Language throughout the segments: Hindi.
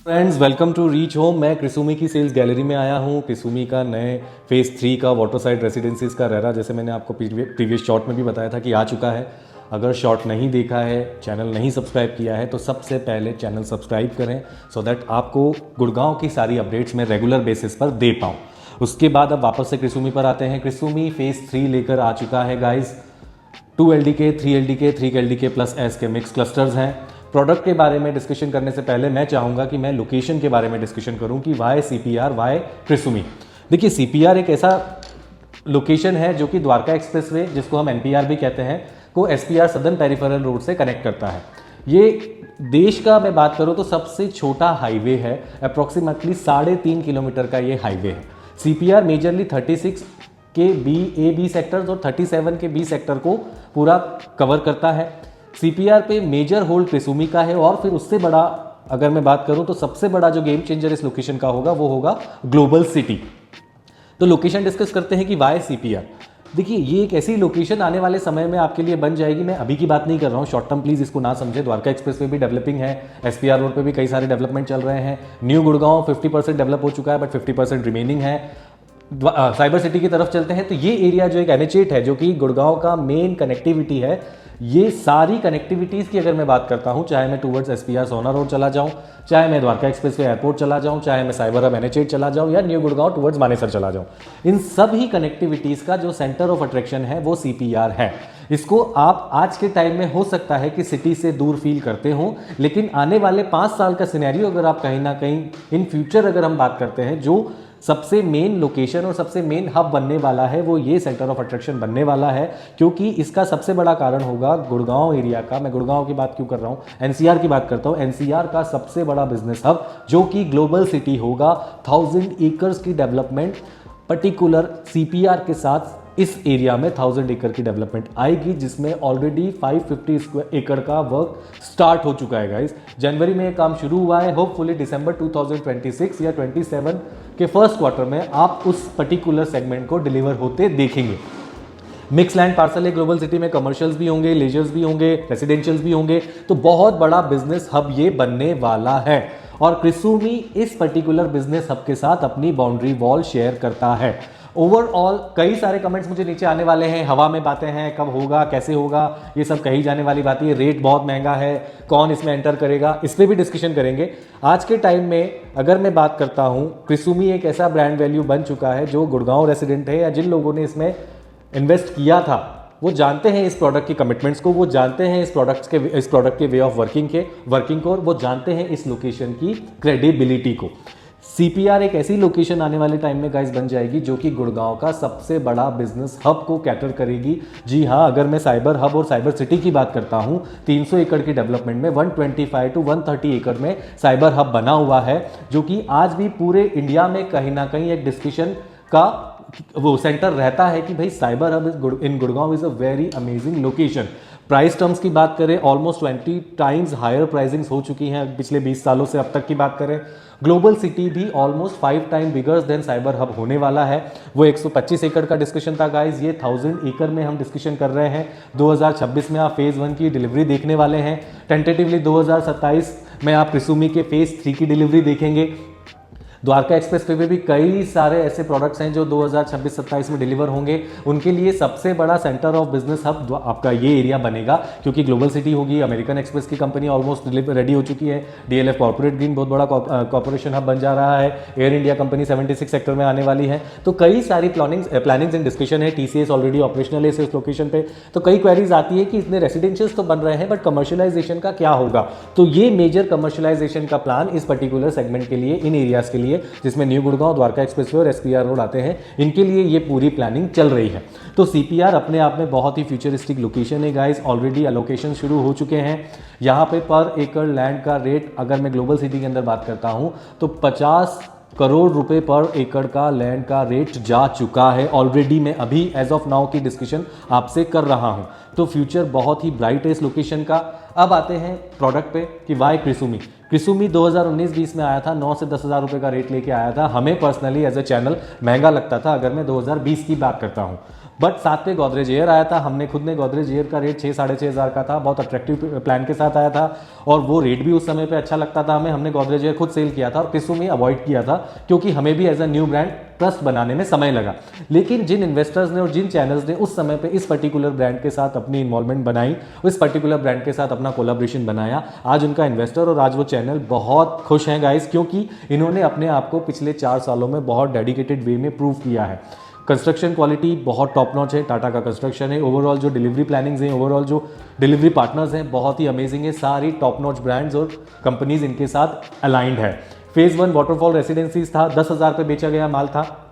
Friends, welcome to reach home. मैं क्रिसुमी की सेल्स गैलरी में आया हूँ। क्रिसुमी का नए फेज़ 3 का वाटरसाइड रेसिडेंसीज का रेरा, जैसे मैंने आपको प्रीवियस शॉर्ट में भी बताया था कि आ चुका है। अगर शॉर्ट नहीं देखा है, चैनल नहीं सब्सक्राइब किया है, तो सबसे पहले चैनल सब्सक्राइब करें सो दैट आपको गुड़गांव की सारी अपडेट्स मैं रेगुलर बेसिस पर दे पाऊँ। उसके बाद अब वापस से क्रिसुमी पर आते हैं। क्रिसुमी फेज़ 3 लेकर आ चुका है guys. 2 LDK, 3 LDK, 3 LDK plus S के मिक्स क्लस्टर्स हैं। प्रोडक्ट के बारे में डिस्कशन करने से पहले मैं चाहूँगा कि मैं लोकेशन के बारे में डिस्कशन करूँ कि वाई CPR, वाई क्रिसुमी। देखिए, CPR एक ऐसा लोकेशन है जो कि द्वारका एक्सप्रेसवे, जिसको हम NPR भी कहते हैं, को SPR सदर्न पेरिफेरल रोड से कनेक्ट करता है। ये देश का मैं बात करूँ तो सबसे छोटा हाईवे है। अप्रॉक्सीमेटली 3.5 किलोमीटर का ये हाईवे है। CPR मेजरली 36 के A B सेक्टर्स और 37 के B सेक्टर को पूरा कवर करता है। CPR पे मेजर होल्ड क्रिसुमी का है, और फिर उससे बड़ा अगर मैं बात करूं तो सबसे बड़ा जो गेम चेंजर इस लोकेशन का होगा वो होगा ग्लोबल सिटी। तो लोकेशन डिस्कस करते हैं कि वाई CPR। देखिए, ये एक ऐसी लोकेशन आने वाले समय में आपके लिए बन जाएगी। मैं अभी की बात नहीं कर रहा हूँ, शॉर्ट टर्म प्लीज इसको ना समझे। द्वारका एक्सप्रेस वे भी डेवलपिंग है, SPR रोड पे भी कई सारे डेवलपमेंट चल रहे हैं। न्यू गुड़गांव 50% डेवलप हो चुका है, बट 50% रिमेनिंग है। साइबर सिटी की तरफ चलते हैं तो ये एरिया जो एक NH8 है, जो कि गुड़गांव का मेन कनेक्टिविटी है, ये सारी कनेक्टिविटीज़ की अगर मैं बात करता हूं, चाहे मैं टूवर्ड्स SPR सोना रोड चला जाऊं, चाहे मैं द्वारका एक्सप्रेस वे एयरपोर्ट चला जाऊं, चाहे मैं साइबर हब NH8 चला जाऊं, या न्यू गुड़गांव टूवर्ड्स मानेसर चला जाऊं, इन सभी कनेक्टिविटीज़ का जो सेंटर ऑफ अट्रैक्शन है वो CPR है। इसको आप आज के टाइम में हो सकता है कि सिटी से दूर फील करते हो, लेकिन आने वाले 5 साल का सिनेरियो अगर आप कहीं ना कहीं इन फ्यूचर अगर हम बात करते हैं, जो सबसे मेन लोकेशन और सबसे मेन हब बनने वाला है वो ये सेंटर ऑफ अट्रैक्शन बनने वाला है। क्योंकि इसका सबसे बड़ा कारण होगा गुड़गांव एरिया का। मैं गुड़गांव की बात क्यों कर रहा हूँ, NCR की बात करता हूँ। NCR का सबसे बड़ा बिजनेस हब जो कि ग्लोबल सिटी होगा। 1000 एकर्स की डेवलपमेंट पर्टिकुलर CPR के साथ इस एरिया में 1000 एकड़ की डेवलपमेंट आएगी, जिसमें ऑलरेडी 550 एकड़ का वर्क स्टार्ट हो चुका है गाइस। जनवरी में ये काम शुरू हुआ है। होपफुली दिसंबर 2026 या 27 के फर्स्ट क्वार्टर में आप उस पर्टिकुलर सेगमेंट को डिलीवर होते देखेंगे। मिक्स लैंड पार्सल है ग्लोबल सिटी में, कमर्शियल्स भी होंगे, लेजर्स भी होंगे, रेसिडेंशियल्स भी होंगे, तो बहुत बड़ा बिजनेस हब ये बनने वाला है। और क्रिसुमी इस पर्टिकुलर बिजनेस हब के साथ अपनी बाउंड्री वॉल शेयर करता है। ओवरऑल कई सारे कमेंट्स मुझे नीचे आने वाले हैं, हवा में बातें हैं, कब होगा, कैसे होगा, ये सब कही जाने वाली बात है। रेट बहुत महंगा है, कौन इसमें एंटर करेगा, इस पर भी डिस्कशन करेंगे। आज के टाइम में अगर मैं बात करता हूँ, क्रिसुमी एक ऐसा ब्रांड वैल्यू बन चुका है जो गुड़गांव रेसिडेंट है या जिन लोगों ने इसमें इन्वेस्ट किया था, वो जानते हैं इस प्रोडक्ट की कमिटमेंट्स को, वो जानते हैं इस प्रोडक्ट के वे ऑफ वर्किंग को, और वो जानते हैं इस लोकेशन की क्रेडिबिलिटी को। CPR एक ऐसी लोकेशन आने वाले टाइम में गाइस बन जाएगी जो कि गुड़गांव का सबसे बड़ा बिजनेस हब को कैटर करेगी। जी हाँ, अगर मैं साइबर हब और साइबर सिटी की बात करता हूँ, 300 एकड़ की डेवलपमेंट में 125 to 130 एकड़ में साइबर हब बना हुआ है, जो कि आज भी पूरे इंडिया में कहीं ना कहीं एक डिस्कशन का वो सेंटर रहता है कि भाई cyber hub in Gurgaon is a very amazing location. Price terms की बात करें, ऑलमोस्ट 20 टाइम्स हायर प्राइसिंग्स हो चुकी हैं पिछले 20 सालों से अब तक की बात करें। ग्लोबल सिटी भी almost 5 time bigger than cyber hub होने वाला है। वो 125 एकड़ का डिस्कशन था गाइज, ये 1000 एकड़ में हम डिस्कशन कर रहे हैं। 2026 में आप फेज़ 1 की डिलीवरी देखने वाले हैं। टेंटेटिवली 2027 में आप क्रिसुमी के फेज़ 3 की डिलीवरी देखेंगे। द्वारका एक्सप्रेस पे भी कई सारे ऐसे प्रोडक्ट्स हैं जो 2026-27 में डिलीवर होंगे। उनके लिए सबसे बड़ा सेंटर ऑफ बिजनेस हब आपका ये एरिया बनेगा, क्योंकि ग्लोबल सिटी होगी। अमेरिकन एक्सप्रेस की कंपनी ऑलमोस्ट रेडी हो चुकी है। DLF कॉर्पोरेट ग्रीन बहुत बड़ा कॉर्पोरेशन हब बन जा रहा है। एयर इंडिया कंपनी 76 सेक्टर में आने वाली है। तो कई सारी प्लानिंग्स इन डिस्कशन है। TCS ऑलरेडी ऑपरेशनल है इस लोकेशन पे। तो कई क्वेरीज आती है कि इतने रेसिडेंशियल्स तो बन रहे हैं, बट कमर्शियलाइजेशन का क्या होगा। तो ये मेजर कमर्शियलाइजेशन का प्लान इस पर्टिकुलर सेगमेंट के लिए, इन एरियाज के लिए, जिसमें न्यू गुड़गांव, द्वारका एक्सप्रेसवे और SPR रोड आते हैं, इनके लिए ये पूरी प्लानिंग चल रही है। तो CPR अपने आप में बहुत ही फ्यूचरिस्टिक लोकेशन है गाइस। ऑलरेडी अलोकेशन शुरू हो चुके हैं। यहाँ पे पर एकड़ लैंड का रेट अगर मैं ग्लोबल सिटी के अंदर बात करता हूँ तो 50 करोड़ रुपए पर एकड़ का लैंड का रेट जा चुका है ऑलरेडी। मैं अभी एज ऑफ नाउ की डिस्कशन आपसे कर रहा हूं। तो फ्यूचर बहुत ही ब्राइट है इस लोकेशन का। अब आते हैं प्रोडक्ट पे कि वाई क्रिसुमी। क्रिसुमी 2019-20 में आया था, 9 से 10 हज़ार रुपये का रेट लेके आया था। हमें पर्सनली एज ए चैनल महंगा लगता था अगर मैं 2020 की बात करता हूँ। बट साथ पे गोदरेज एयर आया था। हमने खुद ने गोदरेज एयर का रेट 6-6.5 का था, बहुत अट्रैक्टिव प्लान के साथ आया था और वो रेट भी उस समय पे अच्छा लगता था हमें। हमने गोदरेज एयर खुद सेल किया था और क्रिसुमी अवॉइड किया था क्योंकि हमें भी as a new brand trust बनाने में समय लगा। लेकिन जिन इन्वेस्टर्स ने और जिन चैनल्स ने उस समय पे इस पर्टिकुलर ब्रांड के साथ अपनी इन्वॉल्वमेंट बनाई, इस पर्टिकुलर ब्रांड के साथ अपना कोलैबोरेशन बनाया, आज उनका इन्वेस्टर और आज वो चैनल बहुत खुश हैं गाइस, क्योंकि इन्होंने अपने आप को पिछले 4 सालों में बहुत डेडिकेटेड वे में प्रूव किया है। कंस्ट्रक्शन क्वालिटी बहुत टॉप नॉच है, टाटा का कंस्ट्रक्शन है। ओवरऑल जो डिलीवरी प्लानिंग्स हैं, ओवरऑल जो डिलीवरी पार्टनर्स हैं, बहुत ही अमेजिंग है। सारी टॉप नॉच ब्रांड्स और कंपनीज इनके साथ अलाइंड है। फेज 1 वाटरफॉल रेसिडेंसीज था, 10,000 पे बेचा गया माल था।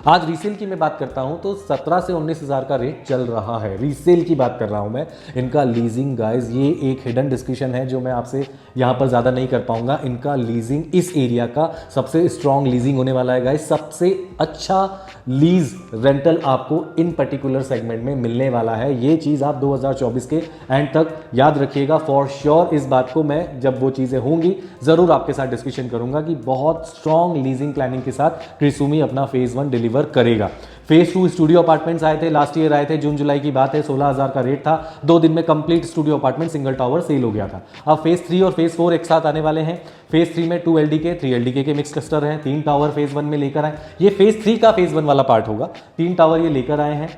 आज रीसेल की मैं बात करता हूं तो 17 से 19,000 का रेट चल रहा है। रीसेल की बात कर रहा हूं मैं। इनका लीजिंग गाइस, ये एक हिडन डिस्कशन है जो मैं आपसे यहां पर ज़्यादा नहीं कर पाऊंगा। इनका लीजिंग इस एरिया का सबसे स्ट्रॉन्ग लीजिंग होने वाला है गाइस। सबसे अच्छा लीज रेंटल आपको इन पर्टिकुलर सेगमेंट में मिलने वाला है। ये चीज़ आप 2024 के एंड तक याद रखिएगा फॉर श्योर। इस बात को मैं जब वो चीज़ें होंगी ज़रूर आपके साथ डिस्कशन करूंगा कि बहुत स्ट्रॉन्ग लीजिंग प्लानिंग के साथ क्रिसुमी अपना फेज 1 डिलीवर करेगा। फेज 2 स्टूडियो अपार्टमेंट्स आए थे, लास्ट ईयर आए थे, जून जुलाई की बात है। 16,000 का रेट था, 2 दिन में complete studio apartment single tower sale हो गया था। अब फेज 3 और फेज 4 एक साथ आने वाले हैं। फेज 3 में 2 LDK 3 LDK के मिक्स क्लस्टर हैं, 3 टावर फेज 1 में लेकर आए। ये फेज 3 का फेज 1 वाला पार्ट होगा। 3 टावर ये लेकर आए हैं।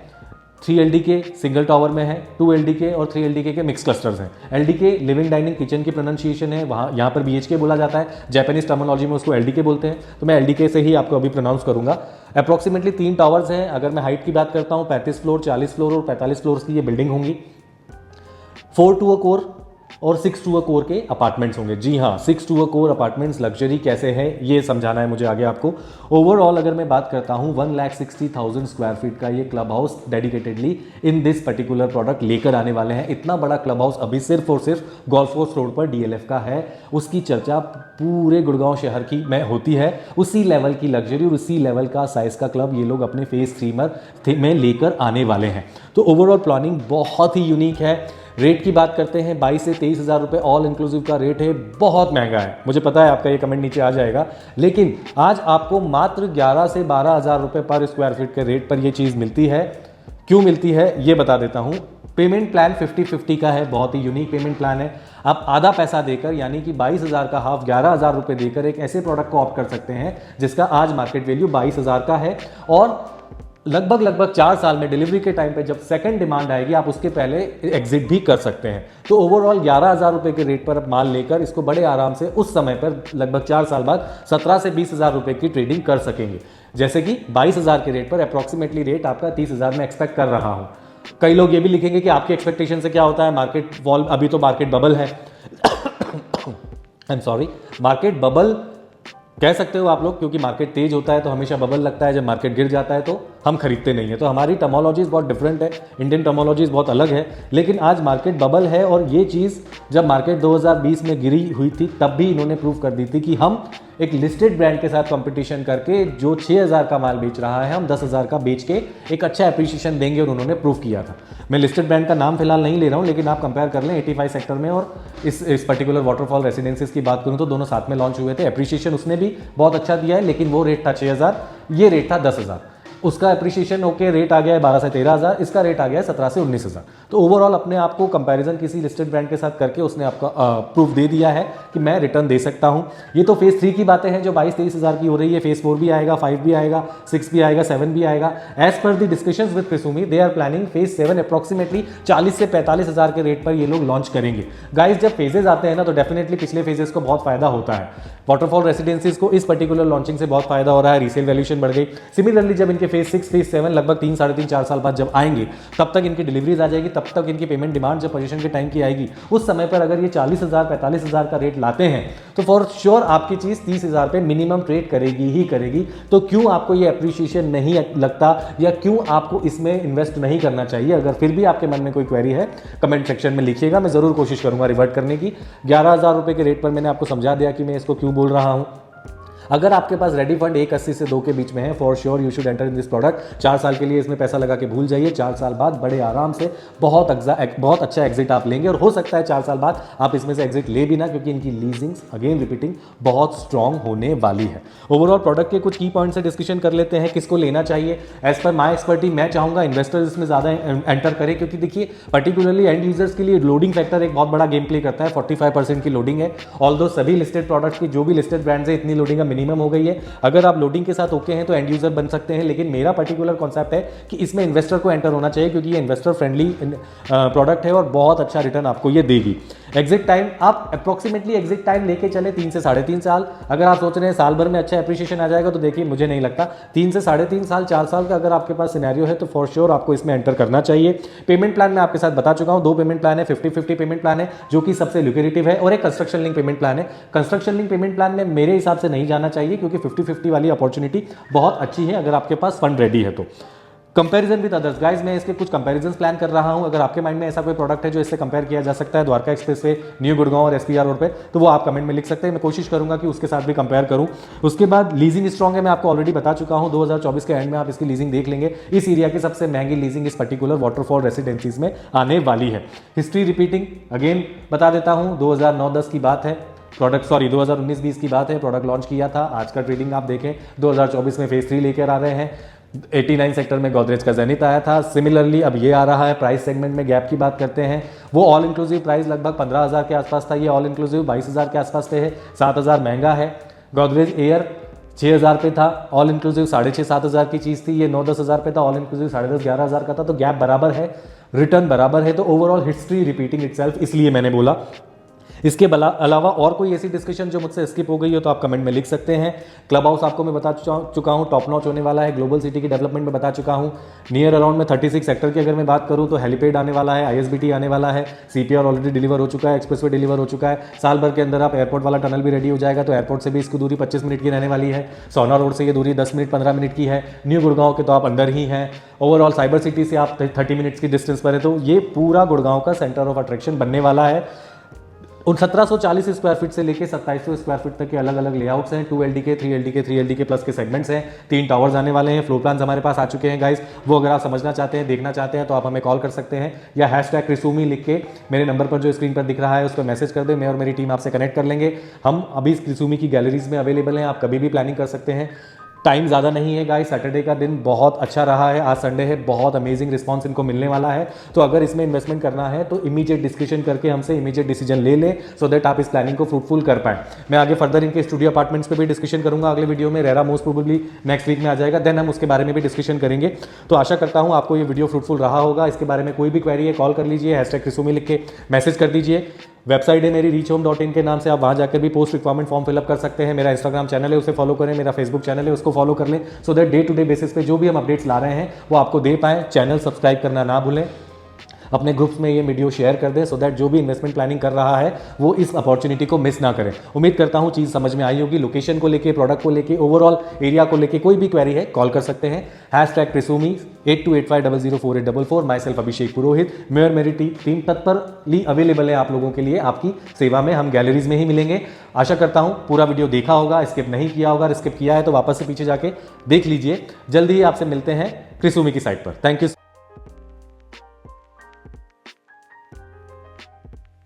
3 LDK सिंगल टावर में है, 2 LDK और 3 LDK के मिक्स क्लस्टर्स हैं। LDK लिविंग डाइनिंग किचन की प्रोनाउंसिएशन है, वहाँ यहाँ पर BHK बोला जाता है, जापानीज टर्मिनोलॉजी में उसको LDK बोलते हैं, तो मैं LDK से ही आपको अभी प्रोनाउंस करूँगा। अप्रॉक्सीमेटली 3 टावर्स हैं। अगर मैं हाइट की बात करता हूँ 35 फ्लोर, 40 फ्लोर और 45 फ्लोर की ये बिल्डिंग होंगी। 4 टू अ कोर और 6 टू अ कोर के अपार्टमेंट्स होंगे। जी हाँ, 6 टू अ कोर अपार्टमेंट्स लग्जरी कैसे है ये समझाना है मुझे आगे आपको। ओवरऑल अगर मैं बात करता हूँ 1,60,000 स्क्वायर फीट का ये club house dedicatedly in this particular product लेकर आने वाले हैं। इतना बड़ा क्लब हाउस अभी सिर्फ और सिर्फ गोल्फ कोर्स रोड पर DLF का है। उसकी चर्चा पूरे गुड़गांव शहर की में होती है। उसी लेवल की लग्जरी और उसी लेवल का साइज का क्लब ये लोग अपने फेज 3 में लेकर आने वाले हैं। तो ओवरऑल प्लानिंग बहुत ही यूनिक है। रेट की बात करते हैं, 22 से 23,000 रुपये ऑल इंक्लूसिव का रेट है। बहुत महंगा है, मुझे पता है आपका ये कमेंट नीचे आ जाएगा, लेकिन आज आपको मात्र 11 से 12,000 रुपये पर स्क्वायर फीट के रेट पर ये चीज़ मिलती है। क्यों मिलती है ये बता देता हूँ। पेमेंट प्लान 50-50 का है, बहुत ही यूनिक पेमेंट प्लान है। आप आधा पैसा देकर यानी कि 22,000 का हाफ 11,000 रुपये देकर एक ऐसे प्रोडक्ट को ऑप्ट कर सकते हैं जिसका आज मार्केट वैल्यू 22,000 का है और लगभग 4 साल में डिलीवरी के टाइम पे जब सेकंड डिमांड आएगी आप उसके पहले एग्जिट भी कर सकते हैं। तो ओवरऑल 11,000 रुपये के रेट पर माल लेकर इसको बड़े आराम से उस समय पर लगभग 4 साल बाद 17 से 20,000 रुपये की ट्रेडिंग कर सकेंगे। जैसे कि 22,000 के रेट पर अप्रॉक्सीमेटली रेट आपका 30,000 में एक्सपेक्ट कर रहा हूँ। कई लोग ये भी लिखेंगे कि आपकी एक्सपेक्टेशन से क्या होता है, मार्केट फॉल, अभी तो मार्केट बबल है। I am sorry, market bubble कह सकते हो आप लोग, क्योंकि मार्केट तेज होता है तो हमेशा बबल लगता है, जब मार्केट गिर जाता है तो हम खरीदते नहीं है। तो हमारी टर्मोलॉजीज बहुत डिफरेंट है, इंडियन टर्मोलॉजीज बहुत अलग है। लेकिन आज मार्केट बबल है और ये चीज़ जब मार्केट 2020 में गिरी हुई थी तब भी इन्होंने प्रूव कर दी थी कि हम एक लिस्टेड ब्रांड के साथ कंपटीशन करके जो 6,000 का माल बेच रहा है हम 10,000 का बेच के एक अच्छा एप्रिसिएशन देंगे और उन्होंने प्रूव किया था। मैं लिस्टेड ब्रांड का नाम फिलहाल नहीं ले रहा हूँ, लेकिन आप कंपेयर कर लें 85 सेक्टर में और इस पर्टिकुलर वाटरफॉल रेसिडेंसीज की बात करूँ तो दोनों साथ में लॉन्च हुए थे। एप्रिसिएशन उसने भी बहुत अच्छा दिया है, लेकिन वो रेट था 6,000, ये रेट था 10,000। उसका एप्रिसिएशन होकर रेट आ गया है 12 से 13,000, इसका रेट आ गया है 17 से 19,000। तो ओवरऑल अपने आप को कंपैरिजन किसी लिस्टेड ब्रांड के साथ करके उसने आपका प्रूफ दे दिया है कि मैं रिटर्न दे सकता हूं। ये तो फेज 3 की बातें हैं जो 22-23,000 की हो रही है। फेज 4 भी आएगा, 5 भी आएगा, 6 भी आएगा, 7 भी आएगा। As per the discussions with Krisumi they are planning phase 7 approximately 40 से 45,000 के रेट पर ये लोग लॉन्च करेंगे। गाइस जब फेजेस आते हैं ना तो डेफिनेटली पिछले फेजेस को बहुत फायदा होता है। वाटरफॉल रेसिडेंसीज को इस पर्टिकुलर लॉन्चिंग से बहुत फायदा हो रहा है, रीसेल वैल्यूएशन बढ़ गई। सिमिलरली जब इनके फेज 6, फेज 7 लगभग 3, साढ़े 3, 4 साल बाद जब आएंगे तब तक इनकी डिलीवरीज आ जाएगी, तब तक इनकी पेमेंट डिमांड जब पोजीशन के टाइम की आएगी उस समय पर अगर ये 40,000 45,000 का रेट लाते हैं तो फॉर श्योर आपकी चीज़ 30,000 पे मिनिमम ट्रेड करेगी ही करेगी। तो क्यों आपको ये अप्रिशिएशन नहीं लगता या क्यों आपको इसमें इन्वेस्ट नहीं करना चाहिए? अगर फिर भी आपके मन में कोई क्वेरी है कमेंट सेक्शन में लिखिएगा, मैं ज़रूर कोशिश करूंगा रिवर्ट करने की। 11,000 रुपये के रेट पर मैंने आपको समझा दिया कि मैं इसको क्यों बोल रहा हूँ। अगर आपके पास रेडी फंड 1.80 से 2 के बीच में है, for sure you should enter in this product. 4 साल के लिए इसमें पैसा लगा के भूल जाइए, 4 साल बाद बड़े आराम से बहुत अच्छा एग्जिट आप लेंगे, और हो सकता है 4 साल बाद आप इसमें से एग्जिट ले भी ना, क्योंकि इनकी लीजिंग्स अगेन रिपीटिंग बहुत स्ट्रांग होने वाली है। ओवरऑल प्रोडक्ट के कुछ की पॉइंट से डिस्कशन कर लेते हैं, किसको लेना चाहिए। एज पर माई एक्सपर्टी मैं चाहूंगा इन्वेस्टर्स इसमें ज्यादा एंटर करें, क्योंकि देखिए पर्टिकुलरली एंड यूजर्स के लिए लोडिंग फैक्टर एक बहुत बड़ा गेम प्ले करता है। 45% की लोडिंग है, ऑल्दो सभी लिस्टेड प्रोडक्ट्स की जो भी लिस्टेड ब्रांड्स है इतनी लोडिंग का मिनिमम हो गई है। अगर आप लोडिंग के साथ ओके हैं तो एंड यूजर बन सकते हैं, लेकिन मेरा पर्टिकुलर कॉन्सेप्ट है कि इसमें इन्वेस्टर को एंटर होना चाहिए, क्योंकि ये इन्वेस्टर फ्रेंडली प्रोडक्ट है और बहुत अच्छा रिटर्न आपको ये देगी। एग्जिट टाइम आप अप्रोक्सीमेटली एग्जिट टाइम लेके चले 3 से 3.5 साल। अगर आप सोच रहे हैं साल भर में अच्छा एप्रिसिएशन आ जाएगा, तो देखिए मुझे नहीं लगता। 3 से 3.5 साल 4 साल का अगर आपके पास सिनेरियो है तो फॉर श्योर आपको इसमें एंटर करना चाहिए। पेमेंट प्लान मैं आपके साथ बता चुका हूं, 2 पेमेंट प्लान है। 50-50 पेमेंट प्लान है जो कि सबसे ल्यूक्रेटिव है, और एक कंस्ट्रक्शन लिंक पेमेंट प्लान है। कंस्ट्रक्शन लिंक पेमेंट प्लान में मेरे हिसाब से नहीं जाना चाहिए, क्योंकि 50-50 वाली अपॉर्चुनिटी बहुत अच्छी है अगर आपके पास फंड रेडी है तो। कंपैरिजन विद अदर्स गाइस, मैं इसके कुछ कंपैरिजन प्लान कर रहा हूं। अगर आपके माइंड में ऐसा कोई प्रोडक्ट है जो इससे कंपेयर किया जा सकता है Dwarka express way, new Gurgaon और एसपीआर रोड पे, तो वो आप कमेंट में लिख सकते हैं। मैं कोशिश करूंगा कि उसके साथ भी कंपेयर करूं। उसके बाद लीजिंग स्ट्रॉन्ग है, मैं आपको ऑलरेडी बता चुका हूं। 2024 के एंड में आप इसकी लीजिंग देख लेंगे। इस एरिया की सबसे महंगी लीजिंग इस पर्टिकुलर वाटरफॉल रेसिडेंसीज में आने वाली है। हिस्ट्री रिपीटिंग अगेन बता देता हूं, 2009-10 की बात है, 2019-20 की बात है। प्रोडक्ट लॉन्च किया था, आज का ट्रेडिंग आप देखें 2024 में फेज 3 लेकर आ रहे हैं। 89 सेक्टर में गोदरेज का जेनिथ आया था। सिमिलरली अब ये आ रहा है। प्राइस सेगमेंट में गैप की बात करते हैं, वो ऑल इंक्लूसिव प्राइस लगभग 15,000 के आसपास था, ये ऑल इंक्लूसिव 22,000 के आसपास पे है, 7,000 महंगा है। गोदरेज एयर 6,000 पे था, ऑल इंक्लूसिव 6,500-7,000 की चीज़ थी, ये 9-10 हज़ार पे था, ऑल इंक्लूसिव 10,500-11,000 का था। तो गैप बराबर है, रिटर्न बराबर है, तो ओवरऑल हिस्ट्री रिपीटिंग इटसेल्फ, इसलिए मैंने बोला। इसके अलावा और कोई ऐसी डिस्कशन जो मुझसे स्किप हो गई हो तो आप कमेंट में लिख सकते हैं। क्लब हाउस आपको मैं बता चुका हूं, टॉप नॉच होने वाला है। ग्लोबल सिटी की डेवलपमेंट में बता चुका हूं। नियर अराउंड में 36 सेक्टर की अगर मैं बात करूं तो हेलीपैड आने वाला है, ISBT आने वाला है, CPR ऑलरेडी डिलीवर हो चुका है, एक्सप्रेसवे डिलीवर हो चुका है। साल भर के अंदर आप एयरपोर्ट वाला टनल भी रेडी हो जाएगा, तो एयरपोर्ट से भी इसकी दूरी 25 मिनट की रहने वाली है। सोना रोड से ये दूरी 10 मिनट 15 मिनट की है। न्यू गुड़गांव के तो आप अंदर ही हैं। ओवरऑल साइबर सिटी से आप 30 मिनट्स की डिस्टेंस पर है, तो ये पूरा गुड़गांव का सेंटर ऑफ अट्रैक्शन बनने वाला है। उन 1740 स्क्वायर फीट से लेकर 2700 स्क्वायर फीट तक के अलग अलग लेआउट्स हैं। 2 LDK, 3 LDK, 3 LDK प्लस के सेगमेंट्स हैं। 3 टावर्स आने वाले हैं। फ्लोर प्लान्स हमारे पास आ चुके हैं गाइस, वो अगर आप समझना चाहते हैं, देखना चाहते हैं, तो आप हमें कॉल कर सकते हैं, या #क्रिसुमी लिख के मेरे नंबर पर जो स्क्रीन पर दिख रहा है उस पर मैसेज कर दें। मैं और मेरी टीम आपसे कनेक्ट कर लेंगे। हम अभी क्रिसुमी की गैलरीज में अवेलेबल हैं, आप कभी भी प्लानिंग कर सकते हैं। टाइम ज़्यादा नहीं है गाइस, सैटरडे का दिन बहुत अच्छा रहा है, आज संडे है, बहुत अमेजिंग रिस्पांस इनको मिलने वाला है। तो अगर इसमें इन्वेस्टमेंट करना है तो इमीडिएट डिस्कशन करके हमसे इमीडिएट डिसीजन ले लें, सो दैट आप इस प्लानिंग को फ्रूटफुल कर पाएं। मैं आगे फर्दर इनके स्टूडियो अपार्टमेंट्स पे भी डिस्कशन करूंगा अगले वीडियो में। RERA most probably next week में आ जाएगा, देन हम उसके बारे में भी डिस्कशन करेंगे। तो आशा करता हूं आपको ये वीडियो फ्रूटफुल रहा होगा। इसके बारे में कोई भी क्वेरी है कॉल कर लीजिए, #क्रिसुमी लिख के मैसेज कर दीजिए। वेबसाइट है मेरी reachhome.in के नाम से, आप वहाँ जाकर भी पोस्ट रिक्वायरमेंट फॉर्म फिलअप कर सकते हैं। मेरा इंस्टाग्राम चैनल है, उसे फॉलो करें, मेरा फेसबुक चैनल है, उसको फॉलो कर लें, so that day to day basis पे जो भी हम अपडेट्स ला रहे हैं वो आपको दे पाएँ। चैनल सब्सक्राइब करना ना भूलें, अपने ग्रुप्स में ये वीडियो शेयर कर दें, सो दैट जो भी इन्वेस्टमेंट प्लानिंग कर रहा है वो इस अपॉर्चुनिटी को मिस ना करें। उम्मीद करता हूँ चीज़ समझ में आई होगी। लोकेशन को लेके, प्रोडक्ट को लेके, ओवरऑल एरिया को लेके कोई भी क्वेरी है कॉल कर सकते हैं। #क्रिसुमी 8285004844। माई सेल्फ अभिषेक पुरोहित, मैं और मेरी टीम तत्परली अवेलेबल है आप लोगों के लिए, आपकी सेवा में। हम गैलरीज में ही मिलेंगे। आशा करता हूँ पूरा वीडियो देखा होगा, स्किप नहीं किया होगा, स्किप किया है तो वापस से पीछे जाके देख लीजिए। जल्दी ही आपसे मिलते हैं क्रिसुमी की साइट पर। Thank you.